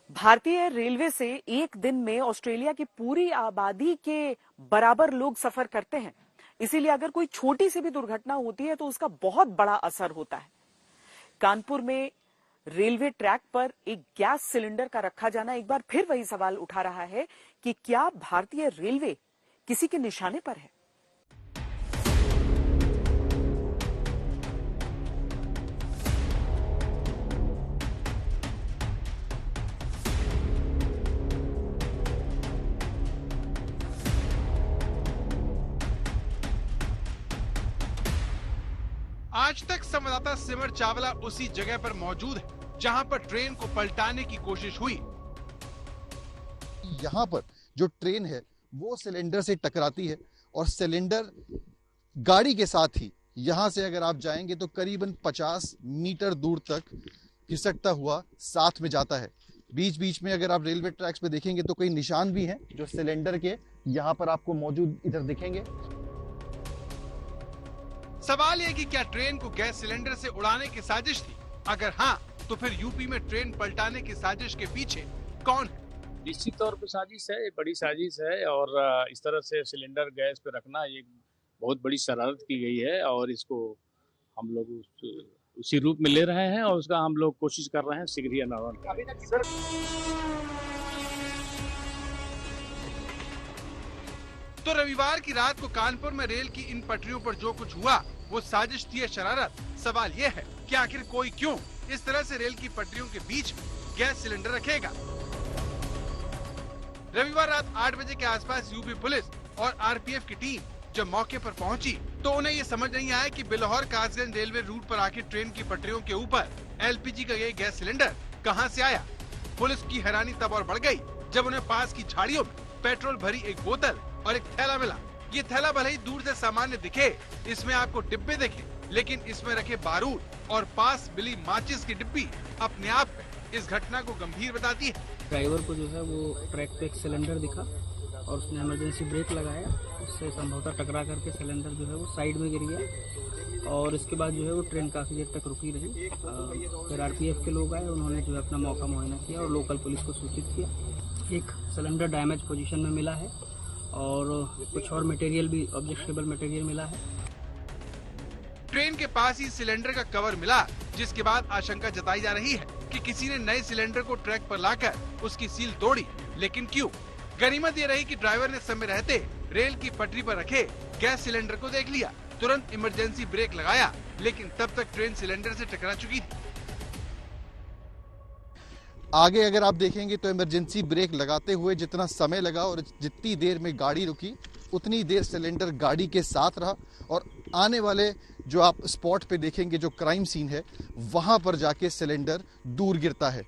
भारतीय रेलवे से एक दिन में ऑस्ट्रेलिया की पूरी आबादी के बराबर लोग सफर करते हैं। इसीलिए अगर कोई छोटी सी भी दुर्घटना होती है तो उसका बहुत बड़ा असर होता है। कानपुर में रेलवे ट्रैक पर एक गैस सिलेंडर का रखा जाना एक बार फिर वही सवाल उठा रहा है कि क्या भारतीय रेलवे किसी के निशाने पर है। आज तक संवाददाता सिमर चावला उसी जगह पर मौजूद है जहां पर ट्रेन को पलटाने की कोशिश हुई। यहाँ पर जो ट्रेन है वो सिलेंडर से टकराती है और सिलेंडर गाड़ी के साथ ही यहाँ से अगर आप जाएंगे तो करीबन 50 मीटर दूर तक खिसकता हुआ साथ में जाता है। बीच बीच में अगर आप रेलवे ट्रैक्स पे देखेंगे तो कई निशान भी हैं जो सिलेंडर के यहाँ पर आपको मौजूद इधर दिखेंगे। सवाल ये कि क्या ट्रेन को गैस सिलेंडर से उड़ाने की साजिश थी? अगर हाँ, तो फिर यूपी में ट्रेन पलटाने की साजिश के पीछे कौन है? निश्चित तौर पे साजिश है, ये बड़ी साजिश है और इस तरह से सिलेंडर गैस पे रखना ये बहुत बड़ी शरारत की गई है और इसको हम लोग उसी रूप में ले रहे हैं और उसका हम लोग कोशिश कर रहे हैं शीघ्र ही अनावरण करें। तो रविवार की रात को कानपुर में रेल की इन पटरियों पर जो कुछ हुआ वो साजिश थी या शरारत? सवाल ये है कि आखिर कोई क्यों इस तरह से रेल की पटरियों के बीच में गैस सिलेंडर रखेगा। रविवार रात 8 बजे के आसपास यूपी पुलिस और आरपीएफ की टीम जब मौके पर पहुंची तो उन्हें ये समझ नहीं आया कि बिल्हौर कासगंज रेलवे रूट पर आखिर ट्रेन की पटरियों के ऊपर एलपीजी का ये गैस सिलेंडर कहां से आया। पुलिस की हैरानी तब और बढ़ गई जब उन्हें पास की झाड़ियों में पेट्रोल भरी एक बोतल और एक थैला मिला। ये थैला भले ही दूर से सामान्य दिखे, इसमें आपको डिब्बे दिखे, लेकिन इसमें रखे बारूद और पास मिली माचिस की डिब्बी अपने आप में इस घटना को गंभीर बताती है। ड्राइवर को जो है वो ट्रैक पे एक सिलेंडर दिखा और उसने इमरजेंसी ब्रेक लगाया, उससे संभवतः टकरा करके सिलेंडर जो है वो साइड में गिर गया और इसके बाद जो है वो ट्रेन काफ़ी देर तक रुकी रही। फिर आरपीएफ के लोग आए, उन्होंने जो है अपना मौका मुआयना किया और लोकल पुलिस को सूचित किया। एक सिलेंडर डैमेज पोजीशन में मिला है और कुछ और मटेरियल भी ऑब्जेक्शनेबल मटेरियल मिला है। ट्रेन के पास ही सिलेंडर का कवर मिला, जिसके बाद आशंका जताई जा रही है कि किसी ने नए सिलेंडर को ट्रैक पर लाकर उसकी सील तोड़ी, लेकिन क्यों? गनीमत ये रही कि ड्राइवर ने समय रहते रेल की पटरी पर रखे गैस सिलेंडर को देख लिया, तुरंत इमरजेंसी ब्रेक लगाया, लेकिन तब तक ट्रेन सिलेंडर से टकरा चुकी थी। आगे अगर आप देखेंगे तो इमरजेंसी ब्रेक लगाते हुए जितना समय लगा और जितनी देर में गाड़ी रुकी उतनी देर सिलेंडर गाड़ी के साथ रहा और आने वाले जो आप स्पॉट पे देखेंगे जो क्राइम सीन है वहां पर जाके सिलेंडर दूर गिरता है।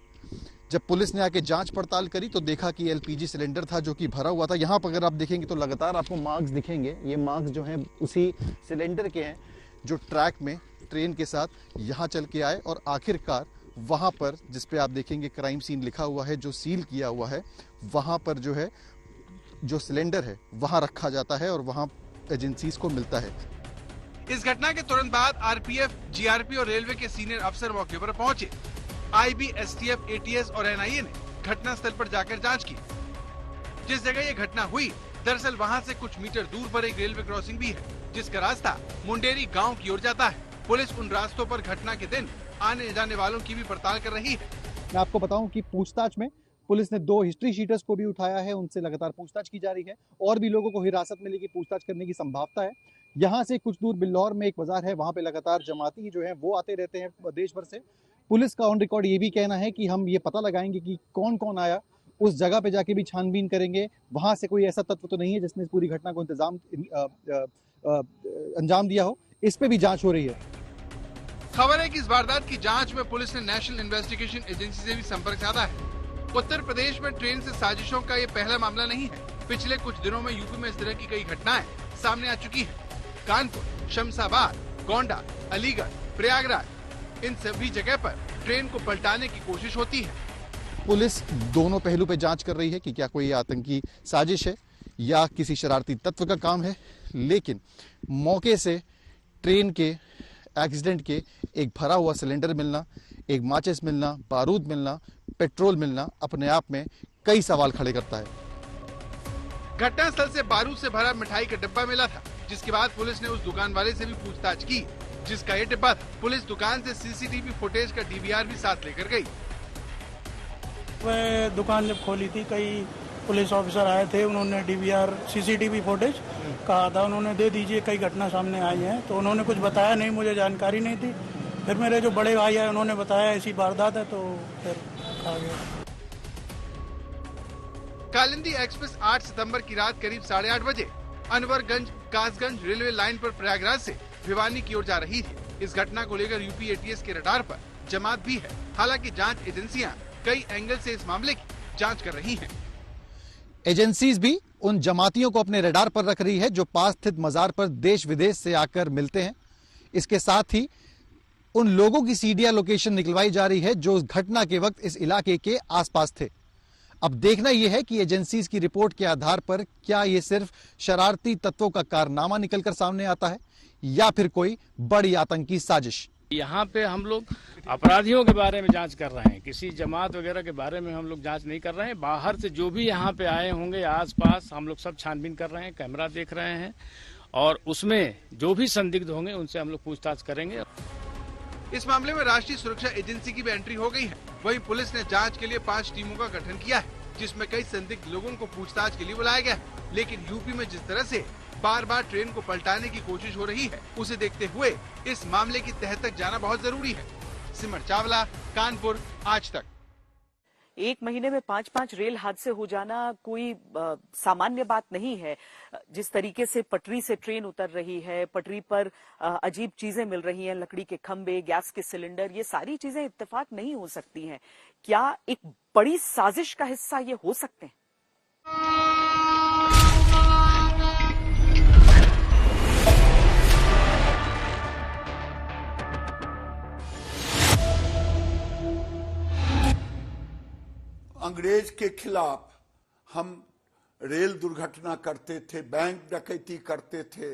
जब पुलिस ने आके जांच पड़ताल करी तो देखा कि एलपीजी सिलेंडर था जो कि भरा हुआ था। यहाँ पर अगर आप देखेंगे तो लगातार आपको मार्क्स दिखेंगे, ये मार्क्स जो हैं उसी सिलेंडर के हैं जो ट्रैक में ट्रेन के साथ यहाँ चल के आए और आखिरकार वहाँ पर जिस पे आप देखेंगे क्राइम सीन लिखा हुआ है, जो सील किया हुआ है, वहाँ पर जो है जो सिलेंडर है वहाँ रखा जाता है और वहाँ एजेंसीज को मिलता है। इस घटना के तुरंत बाद आरपीएफ, जीआरपी और रेलवे के सीनियर अफसर मौके पर पहुंचे। आईबी, एसटीएफ, एटीएस और एनआईए ने घटना स्थल पर जाकर जांच की। जिस जगह ये घटना हुई दरअसल वहाँ से कुछ मीटर दूर पर एक रेलवे क्रॉसिंग भी है, जिसका रास्ता मुंडेरी गाँव की ओर जाता है। पुलिस उन रास्तों पर घटना के दिन आने जाने वालों की भी पड़ताल कर रही है। मैं आपको बताऊं कि पूछताछ में पुलिस ने 2 हिस्ट्री शीटर्स को भी उठाया है, उनसे लगातार पूछताछ की जा रही है और भी लोगों को हिरासत में लेकर पूछताछ करने की संभावना है। यहाँ से कुछ दूर बिल्लौर में एक बाजार है, वहाँ पे लगातार जमाती जो है वो आते रहते हैं देश भर से। पुलिस का ऑन रिकॉर्ड ये भी कहना है कि हम ये पता लगाएंगे कि कौन कौन आया, उस जगह पे जाके भी छानबीन करेंगे, वहाँ से कोई ऐसा तत्व तो नहीं है जिसने पूरी घटना को अंजाम दिया हो, इस पे भी जाँच हो रही है। खबर है कि इस वारदात की जांच में पुलिस ने नेशनल इन्वेस्टिगेशन एजेंसी से भी संपर्क साधा है। उत्तर प्रदेश में ट्रेन से साजिशों का ये पहला मामला नहीं है। पिछले कुछ दिनों में यूपी में इस तरह की कई घटनाएं सामने आ चुकी हैं। कानपुर, शमशाबाद, गोंडा, अलीगढ़, प्रयागराज, इन सभी जगह पर ट्रेन को पलटाने की कोशिश होती है। पुलिस दोनों पहलू पे जांच कर रही है कि क्या कोई आतंकी साजिश है या किसी शरारती तत्व का काम है, लेकिन मौके से ट्रेन के एक्सीडेंट के एक भरा हुआ सिलेंडर मिलना, एक माचिस मिलना, बारूद मिलना, पेट्रोल मिलना अपने आप में कई सवाल खड़े करता है। घटनास्थल से बारूद से भरा मिठाई का डिब्बा मिला था, जिसके बाद पुलिस ने उस दुकान वाले से भी पूछताछ की जिसका ये डिब्बा था। पुलिस दुकान से सीसीटीवी फुटेज का डीवीआर भी साथ लेकर गई। वह दुकान जब खोली थी, कई पुलिस ऑफिसर आए थे, उन्होंने डीवीआर सीसीटीवी फुटेज कहा था, उन्होंने दे दीजिए, कई घटना सामने आई है, तो उन्होंने कुछ बताया नहीं, मुझे जानकारी नहीं थी। फिर मेरे जो बड़े भाई है उन्होंने बताया ऐसी वारदात है, तो फिर कहा गया। कालिंदी एक्सप्रेस 8 सितंबर की रात करीब 8:30 बजे अनवरगंज कासगंज रेलवे लाइन पर प्रयागराज से भिवानी की ओर जा रही थी। इस घटना को लेकर यूपी एटीएस के रडार पर जमात भी है। हालांकि जांच एजेंसियां कई एंगल से इस मामले की जांच कर रही हैं। एजेंसीज भी उन जमातियों को अपने रडार पर रख रही है जो पास स्थित मजार पर देश विदेश से आकर मिलते हैं। इसके साथ ही उन लोगों की सीडीआर लोकेशन निकलवाई जा रही है जो उस घटना के वक्त इस इलाके के आसपास थे। अब देखना यह है कि एजेंसीज की रिपोर्ट के आधार पर क्या ये सिर्फ शरारती तत्वों का कारनामा निकलकर सामने आता है या फिर कोई बड़ी आतंकी साजिश। यहाँ पे हम लोग अपराधियों के बारे में जांच कर रहे हैं, किसी जमात वगैरह के बारे में हम लोग जांच नहीं कर रहे हैं। बाहर से जो भी यहाँ पे आए होंगे आसपास हम लोग सब छानबीन कर रहे हैं, कैमरा देख रहे हैं और उसमें जो भी संदिग्ध होंगे उनसे हम लोग पूछताछ करेंगे। इस मामले में राष्ट्रीय सुरक्षा एजेंसी की भी एंट्री हो गई है। वहीं पुलिस ने जांच के लिए 5 टीमों का गठन किया है, जिसमें कई संदिग्ध लोगों को पूछताछ के लिए बुलाया गया है। लेकिन यूपी में जिस तरह से बार बार ट्रेन को पलटाने की कोशिश हो रही है, उसे देखते हुए इस मामले की तह तक जाना बहुत जरूरी है। सिमर चावला, कानपुर, आज तक। एक महीने में 5-5 रेल हादसे हो जाना कोई सामान्य बात नहीं है। जिस तरीके से पटरी से ट्रेन उतर रही है, पटरी पर अजीब चीजें मिल रही हैं, लकड़ी के खंभे, गैस के सिलेंडर, ये सारी चीजें इत्तेफाक नहीं हो सकती हैं। क्या एक बड़ी साजिश का हिस्सा ये हो सकते हैं? अंग्रेज के खिलाफ हम रेल दुर्घटना करते थे, बैंक डकैती करते थे,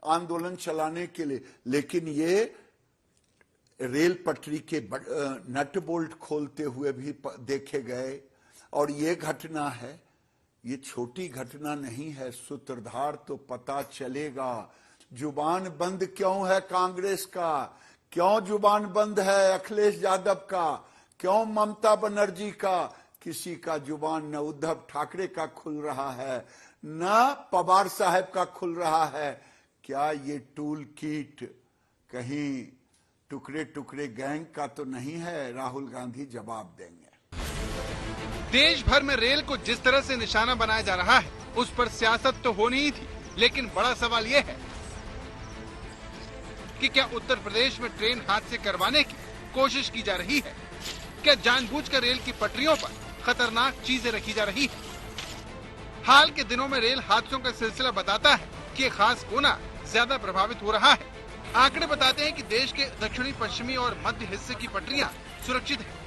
आंदोलन चलाने के लिए, लेकिन ये रेल पटरी के नट बोल्ट खोलते हुए भी देखे गए। और ये घटना है, ये छोटी घटना नहीं है। सूत्रधार तो पता चलेगा। जुबान बंद क्यों है कांग्रेस का, क्यों जुबान बंद है अखिलेश यादव का, क्यों ममता बनर्जी का? किसी का जुबान न उद्धव ठाकरे का खुल रहा है, न पवार साहब का खुल रहा है। क्या ये टूल किट कहीं टुकड़े टुकड़े गैंग का तो नहीं है? राहुल गांधी जवाब देंगे। देश भर में रेल को जिस तरह से निशाना बनाया जा रहा है, उस पर सियासत तो होनी ही थी, लेकिन बड़ा सवाल ये है कि क्या उत्तर प्रदेश में ट्रेन हादसे करवाने की कोशिश की जा रही है? क्या जानबूझकर रेल की पटरियों पर खतरनाक चीजें रखी जा रही है? हाल के दिनों में रेल हादसों का सिलसिला बताता है कि खास कोना ज्यादा प्रभावित हो रहा है। आंकड़े बताते हैं कि देश के दक्षिणी, पश्चिमी और मध्य हिस्से की पटरियां सुरक्षित हैं।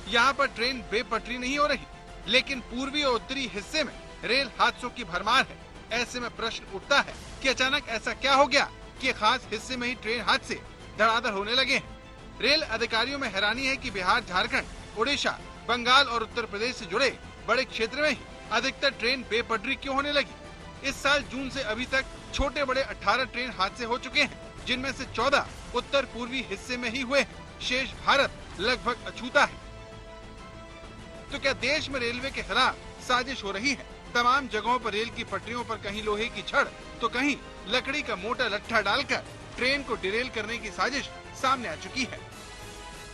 यहाँ पर ट्रेन बेपटरी नहीं हो रही, लेकिन पूर्वी और उत्तरी हिस्से में रेल हादसों की भरमार है। ऐसे में प्रश्न उठता है कि अचानक ऐसा क्या हो गया कि खास हिस्से में ही ट्रेन हादसे धड़ाधड़ होने लगे हैं। रेल अधिकारियों में हैरानी है कि बिहार, झारखंड, उड़ीसा, बंगाल और उत्तर प्रदेश से जुड़े बड़े क्षेत्र में ही अधिकतर ट्रेन बेपटरी क्यों होने लगी। इस साल जून से अभी तक छोटे बड़े 18 ट्रेन हादसे हो चुके हैं, जिनमें से 14 उत्तर पूर्वी हिस्से में ही हुए हैं। शेष भारत लगभग अछूता है। तो क्या देश में रेलवे के खिलाफ साजिश हो रही है? तमाम जगहों पर रेल की पटरियों पर कहीं लोहे की छड़ तो कहीं लकड़ी का मोटा लट्ठा डालकर ट्रेन को डिरेल करने की साजिश सामने आ चुकी है।